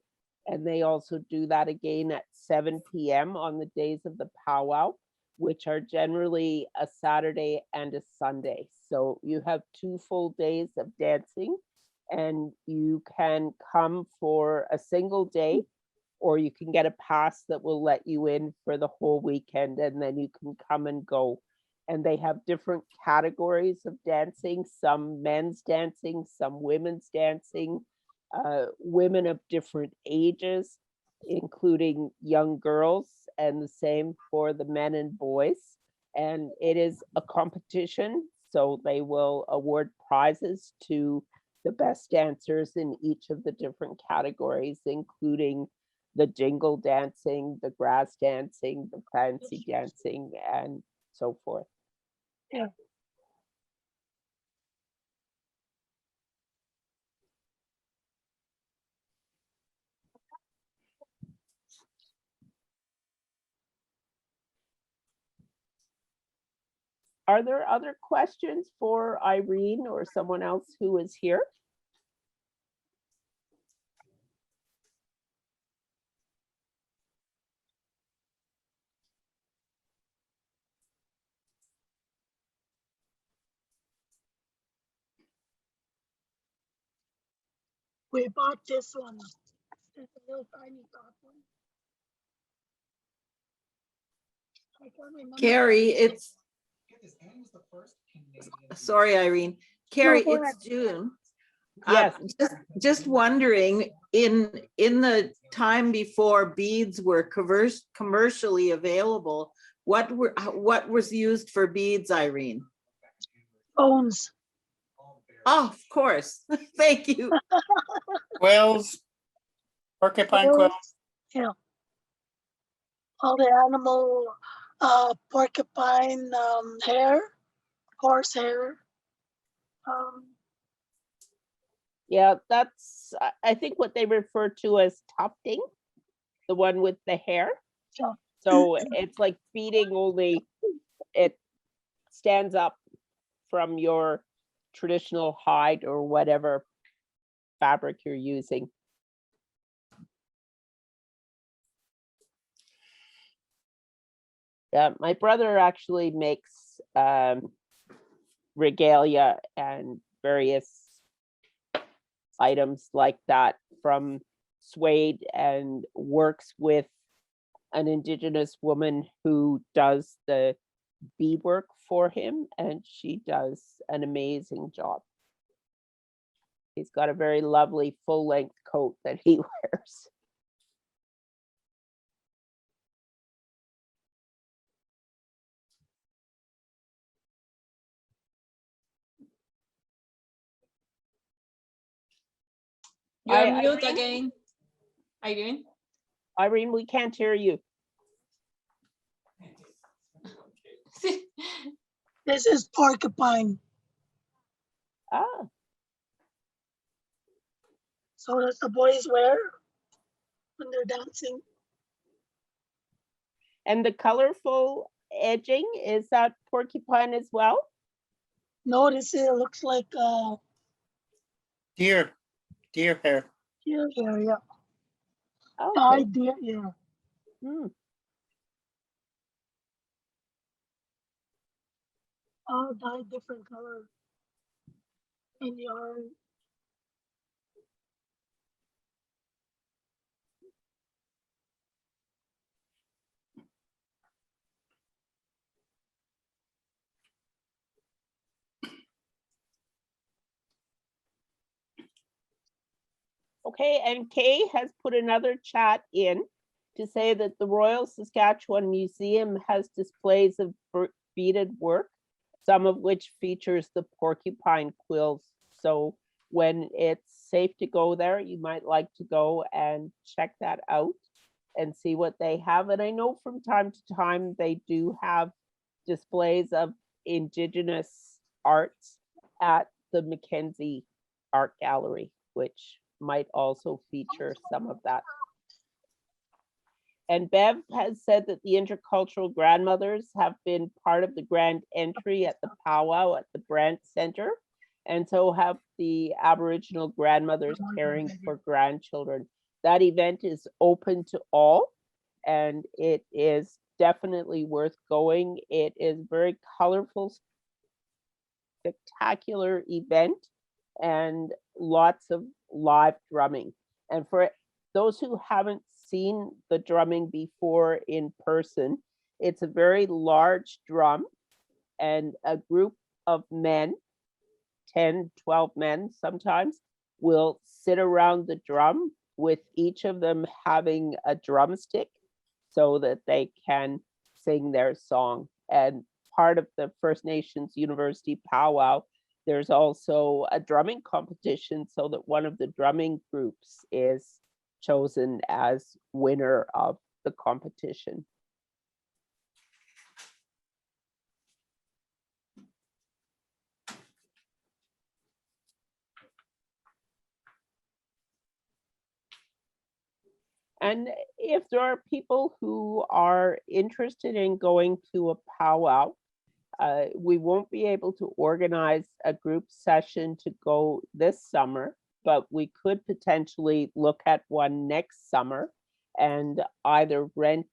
And they also do that again at 7 p.m. on the days of the powwow, which are generally a Saturday and a Sunday. So you have 2 full days of dancing, and you can come for a single day, or you can get a pass that will let you in for the whole weekend, and then you can come and go. And they have different categories of dancing, some men's dancing, some women's dancing, women of different ages, including young girls, and the same for the men and boys. And it is a competition, so they will award prizes to the best dancers in each of the different categories, including the jingle dancing, the grass dancing, the fancy dancing, and so forth. Yeah. Are there other questions for Irene or someone else who is here? We bought this one. It's a little tiny top one. I can't remember. Carrie, it's, sorry, Irene. Carrie, go it's ahead. June. Yes. Just wondering, in the time before beads were commercially available, what was used for beads, Irene? Bones. Oh, of course. Thank you. Quills, porcupine quills. Yeah. All the animal, porcupine hair, horse hair. Yeah, that's, I think what they refer to as tufting, the one with the hair. Yeah. So it's like beading, only it stands up from your traditional hide or whatever fabric you're using. Yeah, my brother actually makes regalia and various items like that from suede and works with an Indigenous woman who does the beadwork for him, and she does an amazing job. He's got a very lovely full-length coat that he wears. You're mute again, Irene. Irene, we can't hear you. This is porcupine. Ah, So does the boys wear when they're dancing. and the colorful edging, is that porcupine as well? Notice it looks like Deer hair. deer hair, yeah. Okay. Dyed deer, yeah. Hmm. All dyed different color in yarn. Okay, and Kay has put another chat in to say that the Royal Saskatchewan Museum has displays of beaded work, some of which features the porcupine quills. So when it's safe to go there, you might like to go and check that out and see what they have. And I know from time to time, they do have displays of Indigenous arts at the Mackenzie Art Gallery, which might also feature some of that. And Bev has said that the intercultural grandmothers have been part of the grand entry at the powwow at the Brant Center, and so have the Aboriginal grandmothers caring for grandchildren. That event is open to all, and it is definitely worth going. It is very colorful, spectacular event, and lots of live drumming. And for those who haven't seen the drumming before in person, it's a very large drum, and a group of men, 10, 12 men sometimes, will sit around the drum with each of them having a drumstick so that they can sing their song. And part of the First Nations University powwow, there's also a drumming competition so that one of the drumming groups is chosen as winner of the competition. And if there are people who are interested in going to a powwow, we won't be able to organize a group session to go this summer, but we could potentially look at one next summer and either rent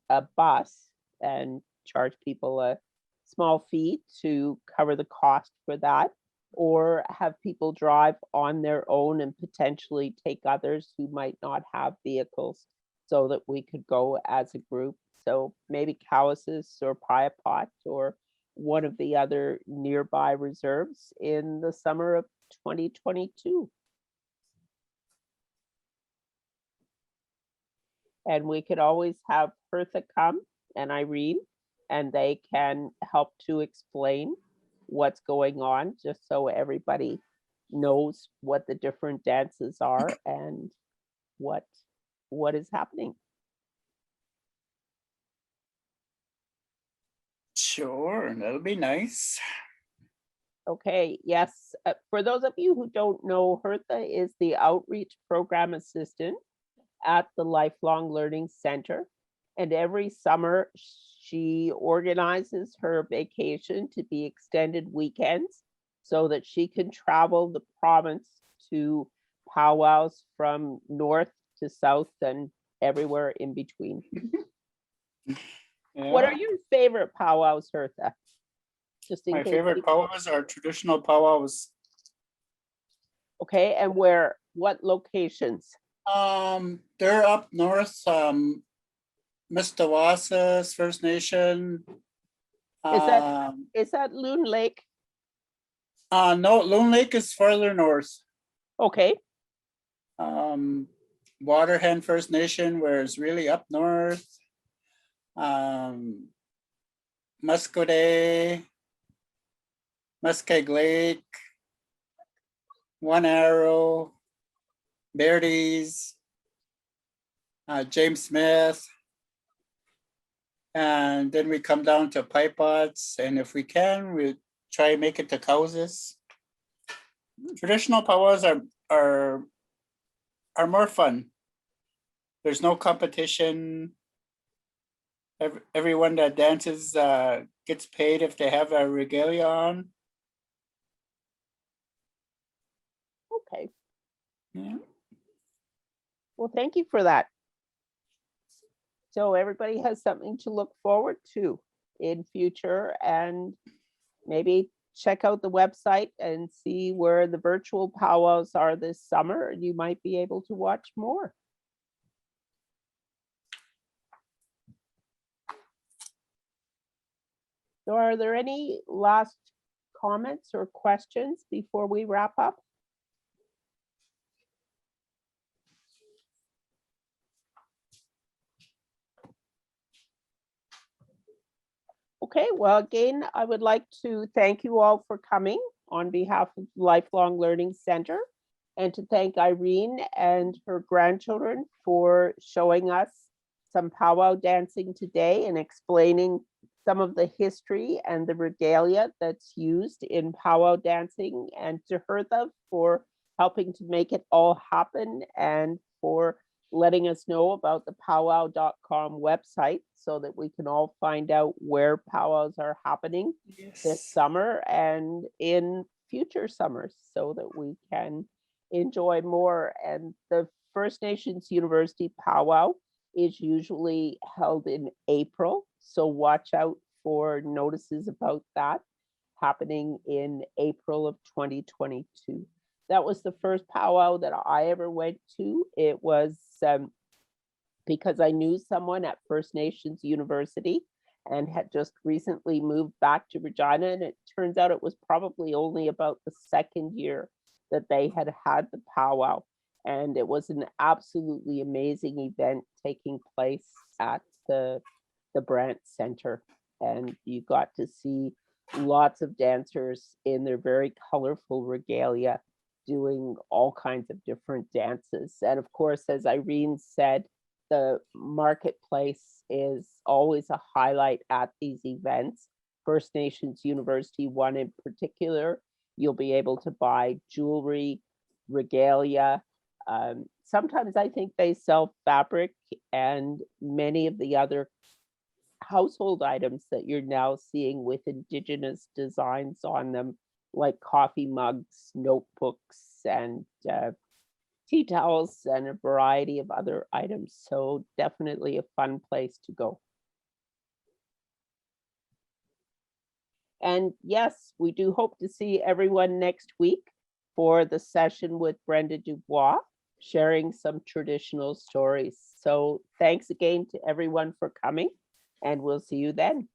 a bus and charge people a small fee to cover the cost for that, or have people drive on their own and potentially take others who might not have vehicles so that we could go as a group. So maybe Cowessess or Piapot or one of the other nearby reserves in the summer of 2022. And we could always have Hertha come and Irene, and they can help to explain what's going on, just so everybody knows what the different dances are and what is happening. Sure, that'll be nice. Okay, yes. For those of you who don't know, Hertha is the outreach program assistant at the Lifelong Learning Center. And every summer, she organizes her vacation to be extended weekends so that she can travel the province to powwows from north to south and everywhere in between. What Yeah. are your favorite powwows, Hertha? Just in My case. favorite people- powwows are traditional powwows. Okay, and what locations? They're up north, Mistawasas First Nation. Is that Loon Lake? No, Loon Lake is further north. Okay, Waterhen First Nation, where it's really up north. Muscode, Muskeg Lake, One Arrow, Verdes, James Smith. And then we come down to Pipe Pots, and if we can, we try and make it to Cowses. Traditional powwows are more fun. There's no competition. Everyone that dances gets paid if they have a regalia on. okay. Yeah. Well, thank you for that. So everybody has something to look forward to in future, and maybe check out the website and see where the virtual powwows are this summer. You might be able to watch more. So are there any last comments or questions before we wrap up? Okay, well, again, I would like to thank you all for coming on behalf of Lifelong Learning Center, and to thank Irene and her grandchildren for showing us some powwow dancing today and explaining some of the history and the regalia that's used in powwow dancing, and to Hertha for helping to make it all happen, and for letting us know about the powwow.com website so that we can all find out where powwows are happening this summer and in future summers, so that we can enjoy more. And the First Nations University powwow is usually held in April, so watch out for notices about that happening in April of 2022. That was the first powwow that I ever went to. It was because I knew someone at First Nations University and had just recently moved back to Regina, and it turns out it was probably only about the second year that they had had the powwow. And it was an absolutely amazing event taking place at the Brant Center. And you got to see lots of dancers in their very colorful regalia doing all kinds of different dances. And of course, as Irene said, the marketplace is always a highlight at these events. First Nations University one in particular, you'll be able to buy jewelry, regalia. Sometimes I think they sell fabric and many of the other household items that you're now seeing with Indigenous designs on them, like coffee mugs, notebooks, and tea towels, and a variety of other items. So definitely a fun place to go. And yes, we do hope to see everyone next week for the session with Brenda Dubois, sharing some traditional stories. So thanks again to everyone for coming, and we'll see you then.